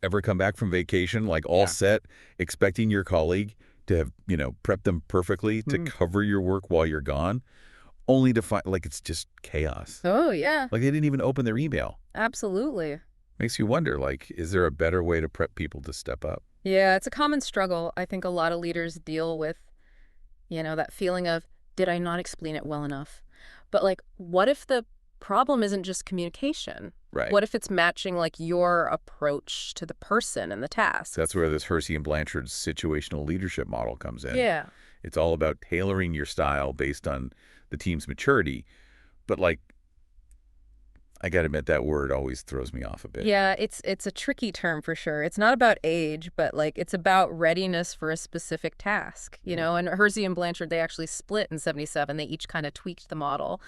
Ever come back from vacation, like all Yeah. set, expecting your colleague to have, prep them perfectly to Mm. cover your work while you're gone, only to find, like, it's just chaos. Oh, yeah, Like, they didn't even open their email. absolutely. Makes you wonder, like, is there a better way to prep people to step up? Yeah, it's a common struggle. I think a lot of leaders deal with, that feeling of, did I not explain it well enough? But like, what if the problem isn't just communication? Right. What if it's matching like your approach to the person and the task? That's where this Hersey and Blanchard's situational leadership model comes in. Yeah. It's all about tailoring your style based on the team's maturity. But, like, I got to admit, that word always throws me off a bit. Yeah, it's a tricky term for sure. It's not about age, but like it's about readiness for a specific task, and Hersey and Blanchard, they actually split in 77. They each kind of tweaked the model.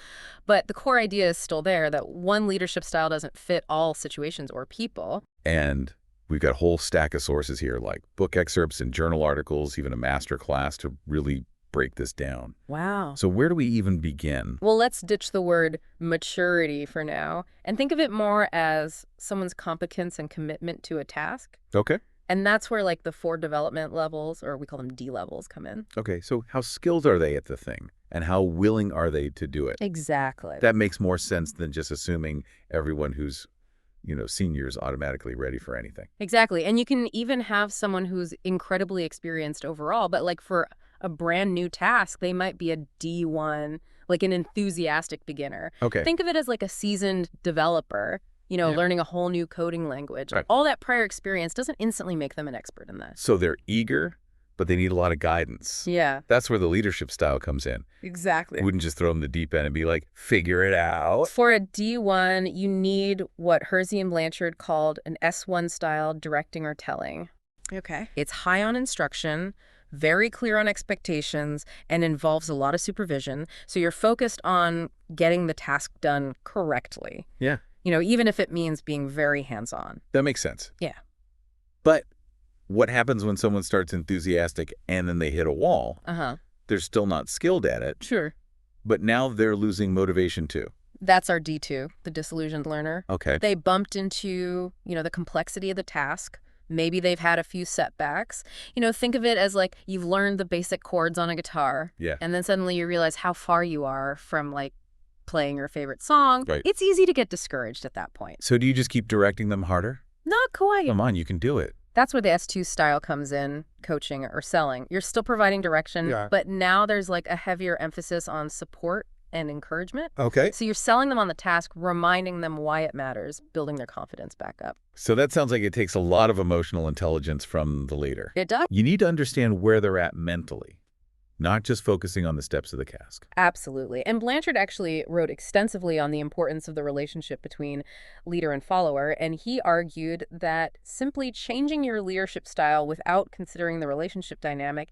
But the core idea is still there that one leadership style doesn't fit all situations or people. And we've got a whole stack of sources here, like book excerpts and journal articles, even a master class to really break this down. Wow. So where do we even begin? Well, let's ditch the word maturity for now and think of it more as someone's competence and commitment to a task. Okay. And that's where like the 4 development levels, or we call them D levels, come in. Okay, so how skilled are they at the thing? And how willing are they to do it? Exactly. That makes more sense than just assuming everyone who's, senior is automatically ready for anything. Exactly. And you can even have someone who's incredibly experienced overall, but like for a brand new task, they might be a D1, like an enthusiastic beginner. Okay. Think of it as like a seasoned developer, Yeah. learning a whole new coding language. Right. All that prior experience doesn't instantly make them an expert in that. So they're eager, but they need a lot of guidance. Yeah, That's where the leadership style comes in. exactly. You wouldn't just throw them in the deep end and be like, figure it out. For a D1, you need what Hersey and Blanchard called an S1 style directing or telling. Okay. It's high on instruction, very clear on expectations, and involves a lot of supervision. So you're focused on getting the task done correctly, Yeah, even if it means being very hands-on. that makes sense. Yeah. But what happens when someone starts enthusiastic and then they hit a wall? Uh-huh. They're still not skilled at it, Sure. but now they're losing motivation too. That's our D2, the disillusioned learner. Okay. They bumped into, the complexity of the task. Maybe they've had a few setbacks. Think of it as like you've learned the basic chords on a guitar. Yeah. And then suddenly you realize how far you are from like playing your favorite song. Right. It's easy to get discouraged at that point. So do you just keep directing them harder? Not quite. Come on, you can do it. That's where the S2 style comes in, coaching or selling. You're still providing direction, Yeah. but now there's like a heavier emphasis on support and encouragement. Okay. So you're selling them on the task, reminding them why it matters, building their confidence back up. So that sounds like it takes a lot of emotional intelligence from the leader. It does. You need to understand where they're at mentally, not just focusing on the steps of the task. Absolutely. And Blanchard actually wrote extensively on the importance of the relationship between leader and follower, and he argued that simply changing your leadership style without considering the relationship dynamic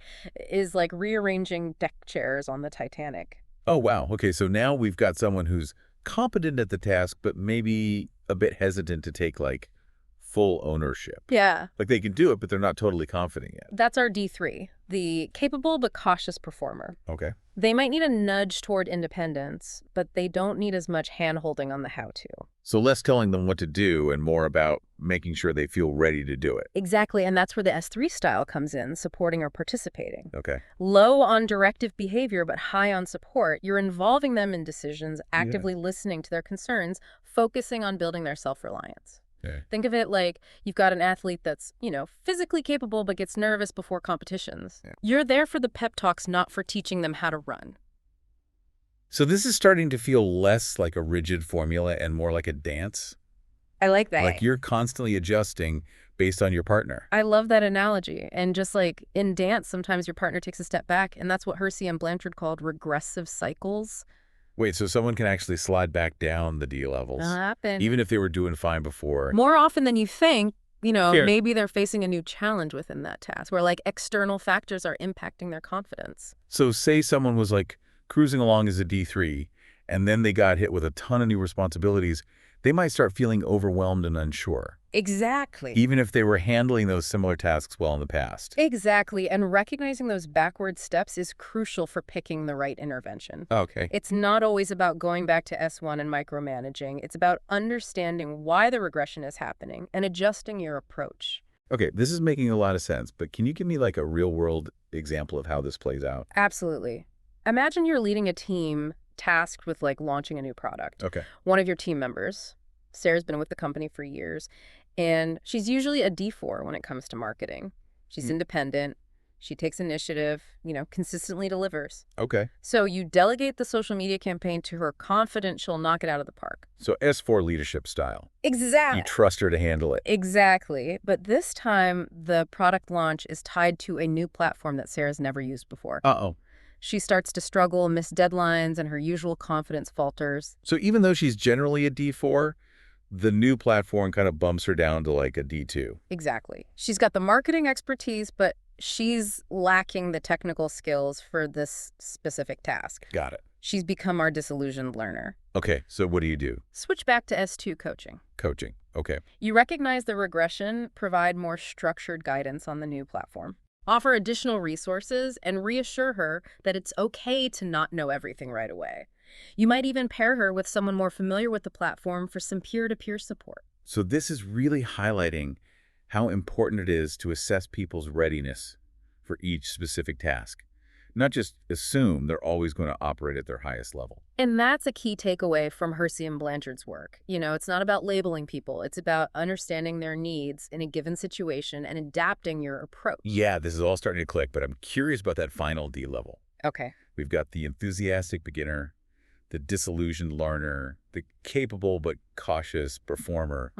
is like rearranging deck chairs on the Titanic. Oh, wow. Okay, so now we've got someone who's competent at the task, but maybe a bit hesitant to take, like, full ownership. Yeah. Like, they can do it, but they're not totally confident yet. That's our D3, the capable but cautious performer. Okay. They might need a nudge toward independence, but they don't need as much hand-holding on the how-to. So less telling them what to do and more about making sure they feel ready to do it. Exactly, and that's where the S3 style comes in, supporting or participating. Okay. Low on directive behavior, but high on support. You're involving them in decisions, actively listening to their concerns, focusing on building their self-reliance. Okay. Think of it like you've got an athlete that's, physically capable but gets nervous before competitions. Yeah. You're there for the pep talks, not for teaching them how to run. So this is starting to feel less like a rigid formula and more like a dance. I like that. Like you're constantly adjusting based on your partner. I love that analogy. And just like in dance, sometimes your partner takes a step back, and that's what Hersey and Blanchard called regressive cycles. Wait, so someone can actually slide back down the D levels, Happen. even if they were doing fine before. More often than you think, Here. maybe they're facing a new challenge within that task where like external factors are impacting their confidence. So say someone was like cruising along as a D3, and then they got hit with a ton of new responsibilities, they might start feeling overwhelmed and unsure. Exactly. even if they were handling those similar tasks well in the past. Exactly, and recognizing those backward steps is crucial for picking the right intervention. Okay. It's not always about going back to S1 and micromanaging. It's about understanding why the regression is happening and adjusting your approach. Okay, this is making a lot of sense, but can you give me like a real-world example of how this plays out? Absolutely. Imagine you're leading a team tasked with like launching a new product. Okay. One of your team members, Sarah's been with the company for years, and she's usually a D4 when it comes to marketing. She's independent. She takes initiative, consistently delivers. Okay. So you delegate the social media campaign to her, confident she'll knock it out of the park. So S4 leadership style. You Exactly. trust her to handle it. Exactly. But this time, the product launch is tied to a new platform that Sarah's never used before. Uh-oh. She starts to struggle, miss deadlines, and her usual confidence falters. So even though she's generally a D4, the new platform kind of bumps her down to like a D2. Exactly. She's got the marketing expertise, but she's lacking the technical skills for this specific task. Got it. She's become our disillusioned learner. Okay, so what do you do? Switch back to S2 coaching. Coaching. Okay. You recognize the regression, provide more structured guidance on the new platform. Offer additional resources and reassure her that it's okay to not know everything right away. You might even pair her with someone more familiar with the platform for some peer-to-peer support. So this is really highlighting how important it is to assess people's readiness for each specific task. Not just assume they're always going to operate at their highest level. And that's a key takeaway from Hersey and Blanchard's work. It's not about labeling people. It's about understanding their needs in a given situation and adapting your approach. Yeah, this is all starting to click, but I'm curious about that final D level. Okay. We've got the enthusiastic beginner, the disillusioned learner, the capable but cautious performer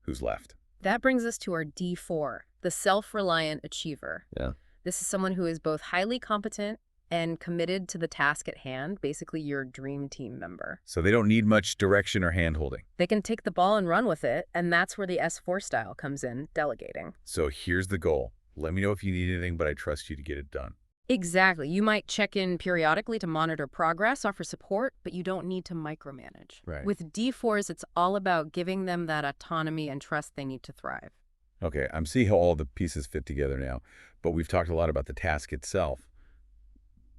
who's left. That brings us to our D4, the self-reliant achiever. Yeah. This is someone who is both highly competent and committed to the task at hand, basically your dream team member. So they don't need much direction or hand-holding. They can take the ball and run with it, and that's where the S4 style comes in, delegating. So here's the goal. Let me know if you need anything, but I trust you to get it done. Exactly. You might check in periodically to monitor progress, offer support, but you don't need to micromanage. Right. With D4s, it's all about giving them that autonomy and trust they need to thrive. Okay, I'm seeing how all the pieces fit together now, but we've talked a lot about the task itself.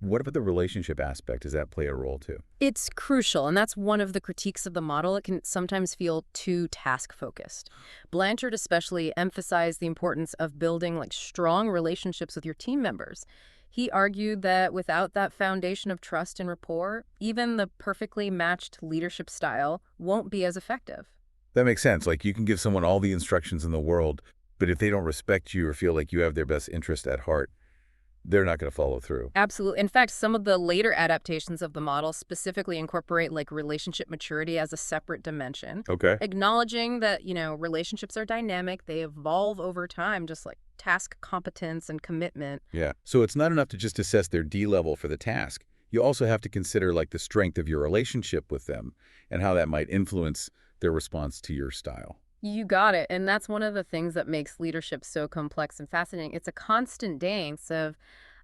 What about the relationship aspect? Does that play a role too? It's crucial, and that's one of the critiques of the model. It can sometimes feel too task-focused. Blanchard especially emphasized the importance of building strong relationships with your team members. He argued that without that foundation of trust and rapport, even the perfectly matched leadership style won't be as effective. That makes sense. Like you can give someone all the instructions in the world, but if they don't respect you or feel like you have their best interest at heart, they're not going to follow through. Absolutely. In fact, some of the later adaptations of the model specifically incorporate relationship maturity as a separate dimension. Okay. Acknowledging that, relationships are dynamic, they evolve over time, just like task competence and commitment. Yeah. So it's not enough to just assess their D level for the task. You also have to consider the strength of your relationship with them and how that might influence their response to your style. You got it. And that's one of the things that makes leadership so complex and fascinating. It's a constant dance of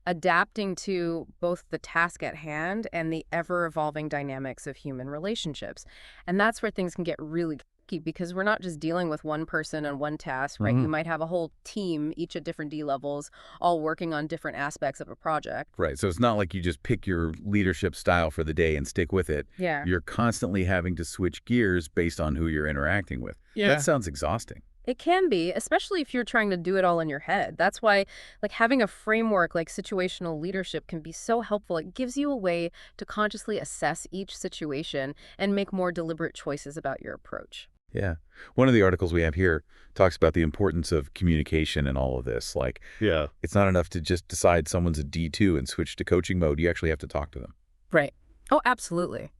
adapting to both the task at hand and the ever-evolving dynamics of human relationships. And that's where things can get really tricky because we're not just dealing with one person and one task, right? You might have a whole team, each at different D levels, all working on different aspects of a project. Right. So it's not like you just pick your leadership style for the day and stick with it. Yeah. You're constantly having to switch gears based on who you're interacting with. Yeah. That sounds exhausting. It can be, especially if you're trying to do it all in your head. That's why having a framework like situational leadership can be so helpful. It gives you a way to consciously assess each situation and make more deliberate choices about your approach. Yeah. One of the articles we have here talks about the importance of communication and all of this. Yeah. It's not enough to just decide someone's a D2 and switch to coaching mode. You actually have to talk to them. Right. Oh, absolutely.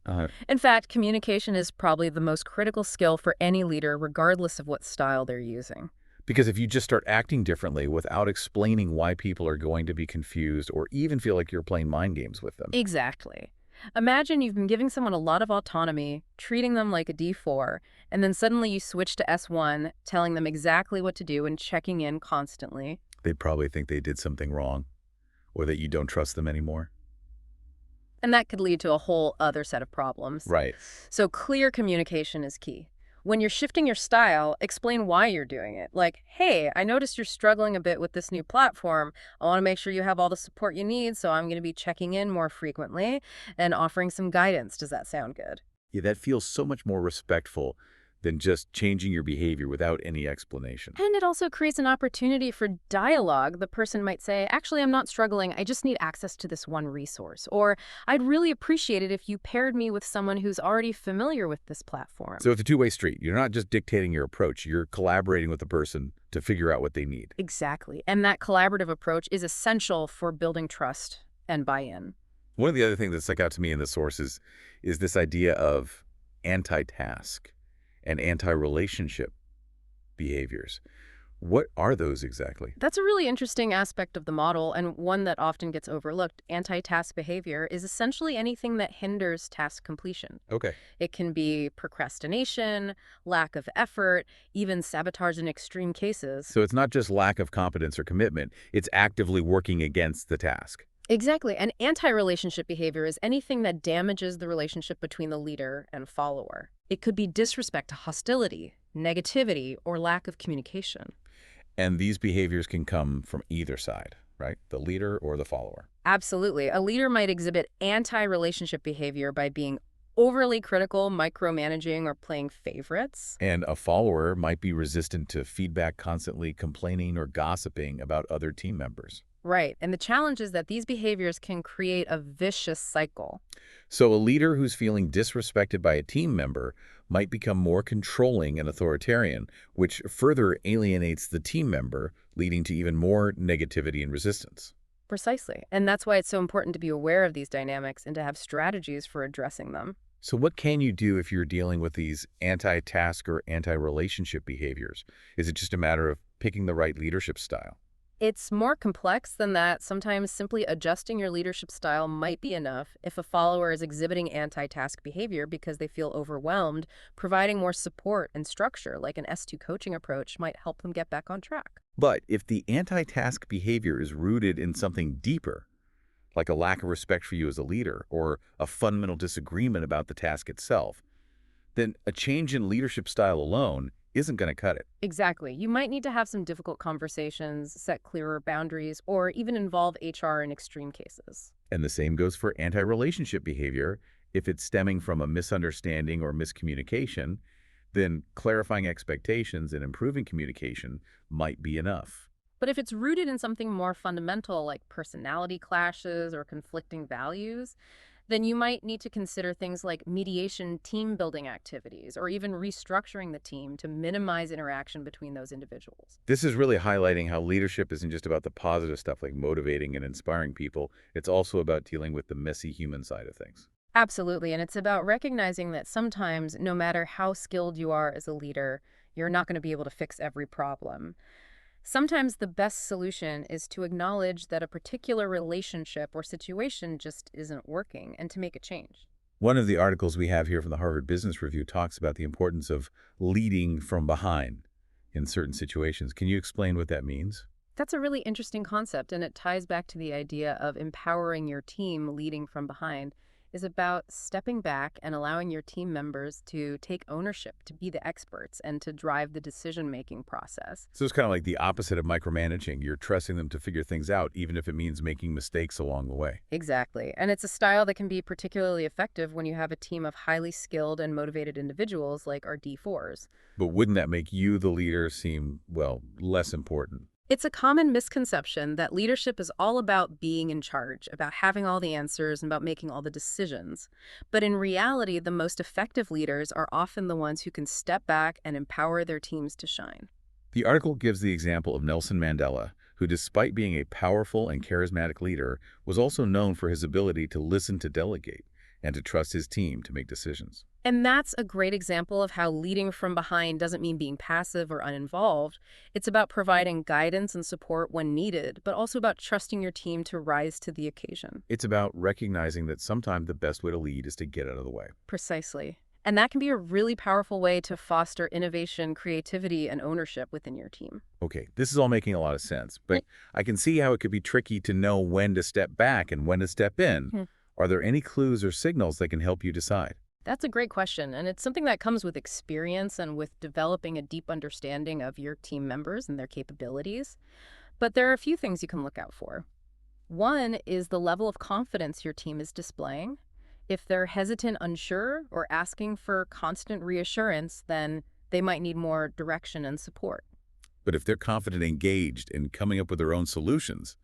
In fact, communication is probably the most critical skill for any leader, regardless of what style they're using. Because if you just start acting differently without explaining why people are going to be confused or even feel like you're playing mind games with them. Exactly. Imagine you've been giving someone a lot of autonomy, treating them like a D4, and then suddenly you switch to S1, telling them exactly what to do and checking in constantly. They'd probably think they did something wrong or that you don't trust them anymore. And that could lead to a whole other set of problems. Right. So clear communication is key. When you're shifting your style, explain why you're doing it. Like, hey, I noticed you're struggling a bit with this new platform. I want to make sure you have all the support you need, so I'm going to be checking in more frequently and offering some guidance. Does that sound good? Yeah, that feels so much more respectful than just changing your behavior without any explanation. And it also creates an opportunity for dialogue. The person might say, actually, I'm not struggling. I just need access to this one resource. Or I'd really appreciate it if you paired me with someone who's already familiar with this platform. So it's a two-way street. You're not just dictating your approach. You're collaborating with the person to figure out what they need. Exactly. And that collaborative approach is essential for building trust and buy-in. One of the other things that stuck out to me in the source is this idea of anti-task and anti-relationship behaviors. What are those exactly? That's a really interesting aspect of the model, and one that often gets overlooked. Anti-task behavior is essentially anything that hinders task completion. Okay. It can be procrastination, lack of effort, even sabotage in extreme cases. So it's not just lack of competence or commitment. It's actively working against the task. Exactly. And anti-relationship behavior is anything that damages the relationship between the leader and follower. It could be disrespect to hostility, negativity, or lack of communication. And these behaviors can come from either side, right? The leader or the follower. Absolutely. A leader might exhibit anti-relationship behavior by being overly critical, micromanaging, or playing favorites. And a follower might be resistant to feedback, constantly complaining or gossiping about other team members. Right. And the challenge is that these behaviors can create a vicious cycle. So a leader who's feeling disrespected by a team member might become more controlling and authoritarian, which further alienates the team member, leading to even more negativity and resistance. Precisely. And that's why it's so important to be aware of these dynamics and to have strategies for addressing them. So what can you do if you're dealing with these anti-task or anti-relationship behaviors? Is it just a matter of picking the right leadership style? It's more complex than that. Sometimes simply adjusting your leadership style might be enough. If a follower is exhibiting anti-task behavior because they feel overwhelmed, providing more support and structure, like an S2 coaching approach, might help them get back on track. But if the anti-task behavior is rooted in something deeper, like a lack of respect for you as a leader or a fundamental disagreement about the task itself, then a change in leadership style alone isn't going to cut it. Exactly. You might need to have some difficult conversations, set clearer boundaries, or even involve HR in extreme cases. And the same goes for anti-relationship behavior. If it's stemming from a misunderstanding or miscommunication, then clarifying expectations and improving communication might be enough. But if it's rooted in something more fundamental like personality clashes or conflicting values, then you might need to consider things like mediation, team building activities, or even restructuring the team to minimize interaction between those individuals. This is really highlighting how leadership isn't just about the positive stuff like motivating and inspiring people. It's also about dealing with the messy human side of things. Absolutely. And it's about recognizing that sometimes, no matter how skilled you are as a leader, you're not going to be able to fix every problem. Sometimes the best solution is to acknowledge that a particular relationship or situation just isn't working and to make a change. One of the articles we have here from the Harvard Business Review talks about the importance of leading from behind in certain situations. Can you explain what that means? That's a really interesting concept, and it ties back to the idea of empowering your team. Leading from behind is about stepping back and allowing your team members to take ownership, to be the experts, and to drive the decision-making process. So it's kind of like the opposite of micromanaging. You're trusting them to figure things out, even if it means making mistakes along the way. Exactly. And it's a style that can be particularly effective when you have a team of highly skilled and motivated individuals like our D4s. But wouldn't that make you, the leader, seem, well, less important? It's a common misconception that leadership is all about being in charge, about having all the answers, and about making all the decisions. But in reality, the most effective leaders are often the ones who can step back and empower their teams to shine. The article gives the example of Nelson Mandela, who, despite being a powerful and charismatic leader, was also known for his ability to listen, to delegate, and to trust his team to make decisions. And that's a great example of how leading from behind doesn't mean being passive or uninvolved. It's about providing guidance and support when needed, but also about trusting your team to rise to the occasion. It's about recognizing that sometimes the best way to lead is to get out of the way. Precisely. And that can be a really powerful way to foster innovation, creativity, and ownership within your team. Okay, this is all making a lot of sense, but I can see how it could be tricky to know when to step back and when to step in. Are there any clues or signals that can help you decide? That's a great question, and it's something that comes with experience and with developing a deep understanding of your team members and their capabilities. But there are a few things you can look out for. One is the level of confidence your team is displaying. If they're hesitant, unsure, or asking for constant reassurance, then they might need more direction and support. But if they're confident, engaged, and coming up with their own solutions,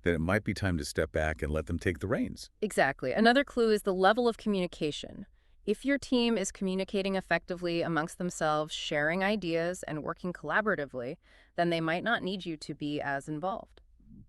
then it might be time to step back and let them take the reins. Exactly. Another clue is the level of communication. If your team is communicating effectively amongst themselves, sharing ideas, and working collaboratively, then they might not need you to be as involved.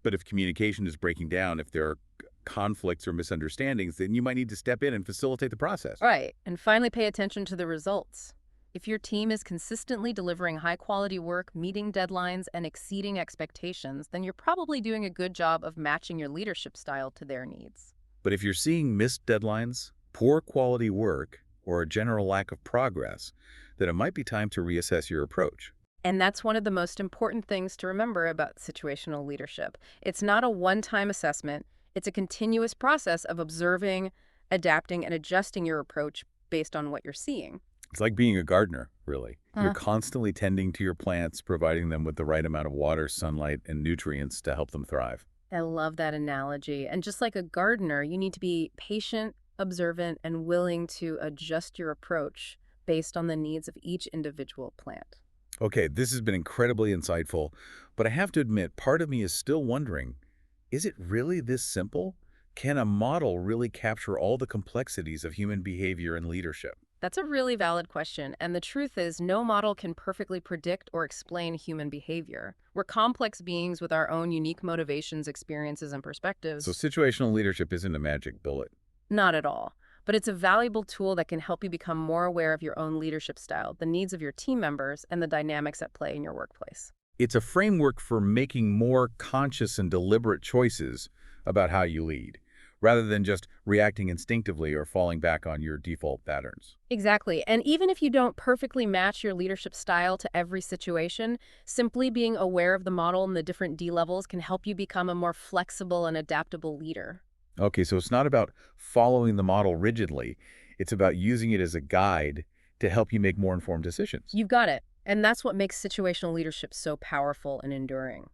But if communication is breaking down, if there are conflicts or misunderstandings, then you might need to step in and facilitate the process. Right. And finally, pay attention to the results. If your team is consistently delivering high-quality work, meeting deadlines, and exceeding expectations, then you're probably doing a good job of matching your leadership style to their needs. But if you're seeing missed deadlines, poor quality work, or a general lack of progress, then it might be time to reassess your approach. And that's one of the most important things to remember about situational leadership. It's not a one-time assessment. It's a continuous process of observing, adapting, and adjusting your approach based on what you're seeing. It's like being a gardener, really. You're Uh, constantly tending to your plants, providing them with the right amount of water, sunlight, and nutrients to help them thrive. I love that analogy. And just like a gardener, you need to be patient, observant, and willing to adjust your approach based on the needs of each individual plant. Okay, this has been incredibly insightful, but I have to admit, part of me is still wondering, is it really this simple? Can a model really capture all the complexities of human behavior and leadership? That's a really valid question, and the truth is no model can perfectly predict or explain human behavior. We're complex beings with our own unique motivations, experiences, and So perspectives. situational leadership isn't a magic bullet. Not at all. But it's a valuable tool that can help you become more aware of your own leadership style, the needs of your team members, and the dynamics at play in your workplace. It's a framework for making more conscious and deliberate choices about how you lead, rather than just reacting instinctively or falling back on your default patterns. Exactly. And even if you don't perfectly match your leadership style to every situation, simply being aware of the model and the different D levels can help you become a more flexible and adaptable leader. Okay, so it's not about following the model rigidly. It's about using it as a guide to help you make more informed decisions. You've got it. And that's what makes situational leadership so powerful and enduring.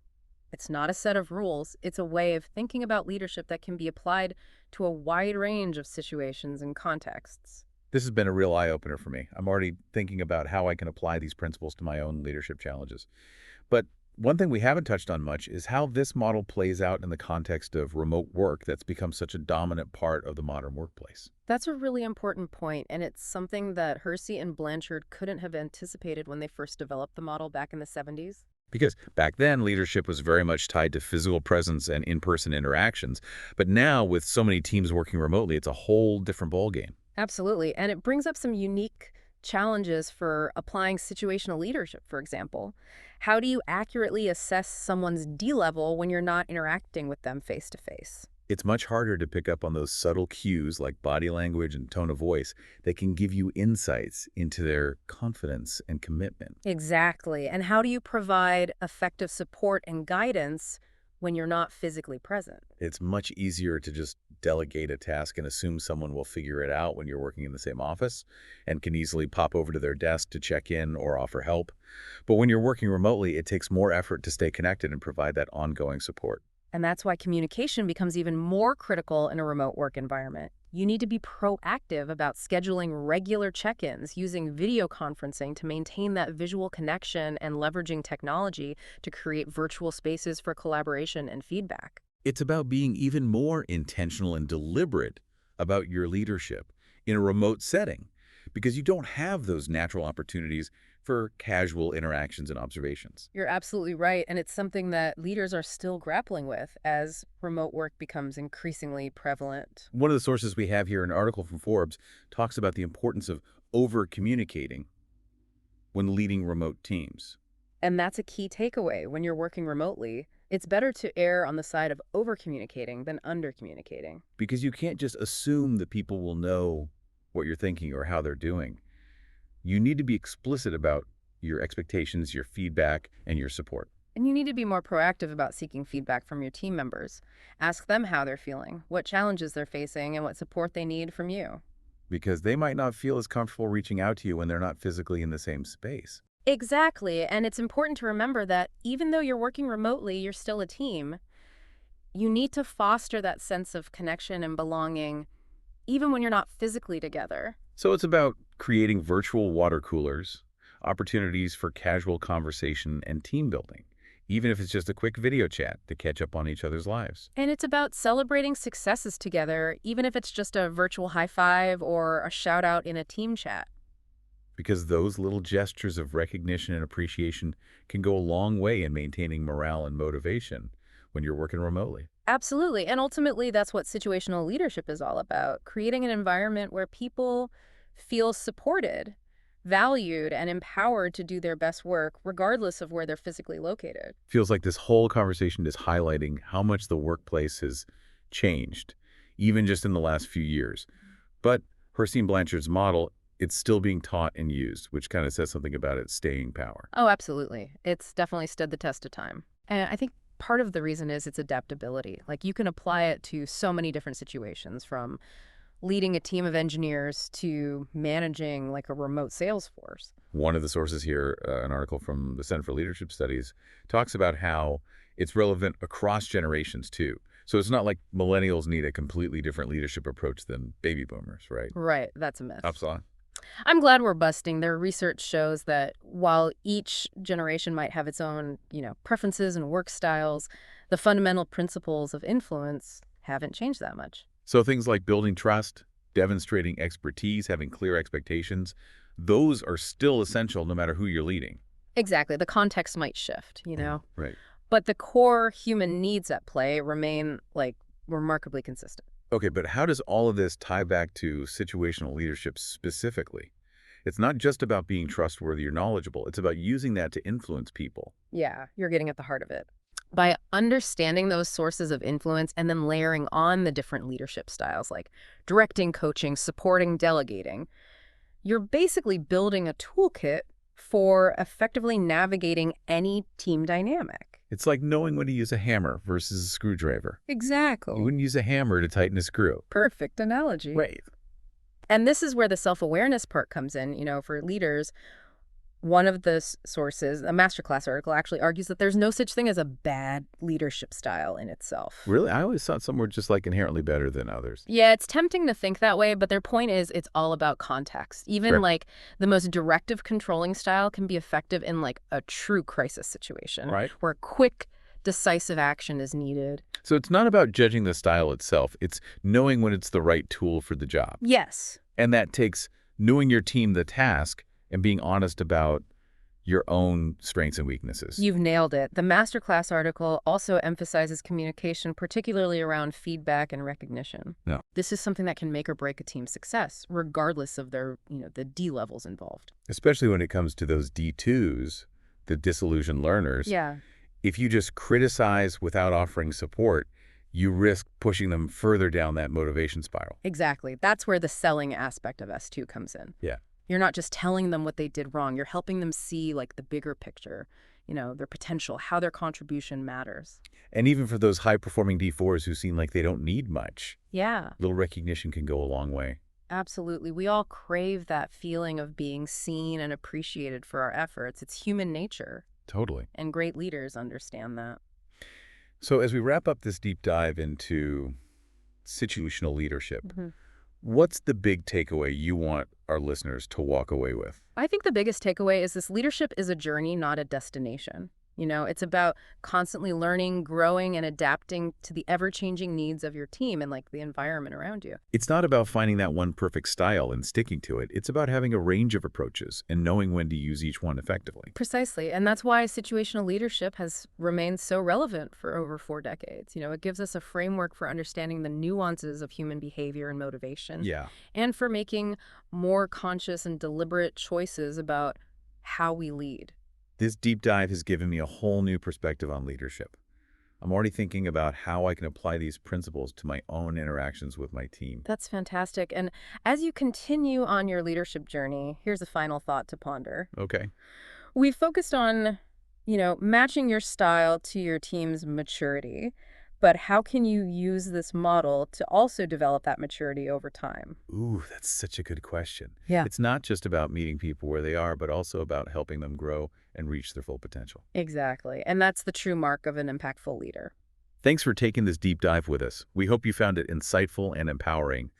It's not a set of rules, it's a way of thinking about leadership that can be applied to a wide range of situations and contexts. This has been a real eye-opener for me. I'm already thinking about how I can apply these principles to my own leadership challenges. But one thing we haven't touched on much is how this model plays out in the context of remote work that's become such a dominant part of the modern workplace. That's a really important point, and it's something that Hersey and Blanchard couldn't have anticipated when they first developed the model back in the 70s. Because back then, leadership was very much tied to physical presence and in-person interactions. But now, with so many teams working remotely, it's a whole different ballgame. Absolutely. And it brings up some unique challenges for applying situational leadership, for example. How do you accurately assess someone's D level when you're not interacting with them face to face? It's much harder to pick up on those subtle cues like body language and tone of voice that can give you insights into their confidence and commitment. Exactly. And how do you provide effective support and guidance when you're not physically present? It's much easier to just delegate a task and assume someone will figure it out when you're working in the same office and can easily pop over to their desk to check in or offer help. But when you're working remotely, it takes more effort to stay connected and provide that ongoing support. And that's why communication becomes even more critical in a remote work environment. You need to be proactive about scheduling regular check-ins, using video conferencing to maintain that visual connection, and leveraging technology to create virtual spaces for collaboration and feedback. It's about being even more intentional and deliberate about your leadership in a remote setting because you don't have those natural opportunities for casual interactions and observations. You're absolutely right, and it's something that leaders are still grappling with as remote work becomes increasingly prevalent. One of the sources we have here, an article from Forbes, talks about the importance of over-communicating when leading remote teams. And that's a key takeaway when you're working remotely. It's better to err on the side of over-communicating than under-communicating. Because you can't just assume that people will know what you're thinking or how they're doing. You need to be explicit about your expectations, your feedback, and your support. And you need to be more proactive about seeking feedback from your team members. Ask them how they're feeling, what challenges they're facing, and what support they need from you. because they might not feel as comfortable reaching out to you when they're not physically in the same space. Exactly. And it's important to remember that even though you're working remotely, you're still a team. You need to foster that sense of connection and belonging, even when you're not physically together. So it's about creating virtual water coolers, opportunities for casual conversation and team building, even if it's just a quick video chat to catch up on each other's lives. And it's about celebrating successes together, even if it's just a virtual high five or a shout out in a team chat. Because those little gestures of recognition and appreciation can go a long way in maintaining morale and motivation when you're working remotely. Absolutely. And ultimately, that's what situational leadership is all about, creating an environment where people feel supported, valued, and empowered to do their best work, regardless of where they're physically located. Feels like this whole conversation is highlighting how much the workplace has changed, even just in the last few years. But Hersey-Blanchard's model, it's still being taught and used, which kind of says something about its staying power. Oh, absolutely. It's definitely stood the test of time. And I think part of the reason is its adaptability. Like, you can apply it to so many different situations, from leading a team of engineers to managing like a remote sales force. One of the sources here, an article from the Center for Leadership Studies, talks about how it's relevant across generations too. So it's not like millennials need a completely different leadership approach than baby boomers, right? Right, that's a myth. Upsala. I'm glad we're busting. Their research shows that while each generation might have its own, preferences and work styles, the fundamental principles of influence haven't changed that much. So things like building trust, demonstrating expertise, having clear expectations, those are still essential no matter who you're leading. Exactly. The context might shift, Right. but the core human needs at play remain like remarkably consistent. Okay, but how does all of this tie back to situational leadership specifically? It's not just about being trustworthy or knowledgeable. It's about using that to influence people. Yeah, you're getting at the heart of it. By understanding those sources of influence and then layering on the different leadership styles like directing, coaching, supporting, delegating, you're basically building a toolkit for effectively navigating any team dynamic. It's like knowing when to use a hammer versus a screwdriver. You Exactly. wouldn't use a hammer to tighten a screw. Perfect analogy. Right. And this is where the self-awareness part comes in, for leaders. One of the sources, a masterclass article, actually argues that there's no such thing as a bad leadership style in itself. Really? I always thought some were just like inherently better than others. Yeah, it's tempting to think that way, but their point is it's all about context. Even Sure. like the most directive controlling style can be effective in like a true crisis situation, Right. where quick, decisive action is needed. So it's not about judging the style itself. It's knowing when it's the right tool for the job. Yes. And that takes knowing your team the task and being honest about your own strengths and weaknesses. You've nailed it. The masterclass article also emphasizes communication, particularly around feedback and recognition. Yeah. This is something that can make or break a team's success, regardless of their, the D levels involved. Especially when it comes to those D2s, the disillusioned learners. Yeah. If you just criticize without offering support, you risk pushing them further down that motivation spiral. Exactly. That's where the selling aspect of S2 comes in. Yeah. You're not just telling them what they did wrong. You're helping them see like the bigger picture, their potential, how their contribution matters. And even for those high-performing D4s who seem like they don't need much, Yeah, little recognition can go a long way. absolutely. We all crave that feeling of being seen and appreciated for our efforts. It's human nature, Totally. and great leaders understand that. So as we wrap up this deep dive into situational leadership, Mhm. what's the big takeaway you want our listeners to walk away with? I think the biggest takeaway is this: leadership is a journey, not a destination. It's about constantly learning, growing, and adapting to the ever-changing needs of your team and like the environment around you. It's not about finding that one perfect style and sticking to it. It's about having a range of approaches and knowing when to use each one effectively. Precisely. And that's why situational leadership has remained so relevant for over 4 decades. It gives us a framework for understanding the nuances of human behavior and motivation, Yeah. and for making more conscious and deliberate choices about how we lead. This deep dive has given me a whole new perspective on leadership. I'm already thinking about how I can apply these principles to my own interactions with my team. That's fantastic. And as you continue on your leadership journey, here's a final thought to ponder. Okay. We focused on, matching your style to your team's maturity. But how can you use this model to also develop that maturity over time? Ooh, that's such a good question. Yeah. It's not just about meeting people where they are, but also about helping them grow and reach their full potential. Exactly. And that's the true mark of an impactful leader. Thanks for taking this deep dive with us. We hope you found it insightful and empowering.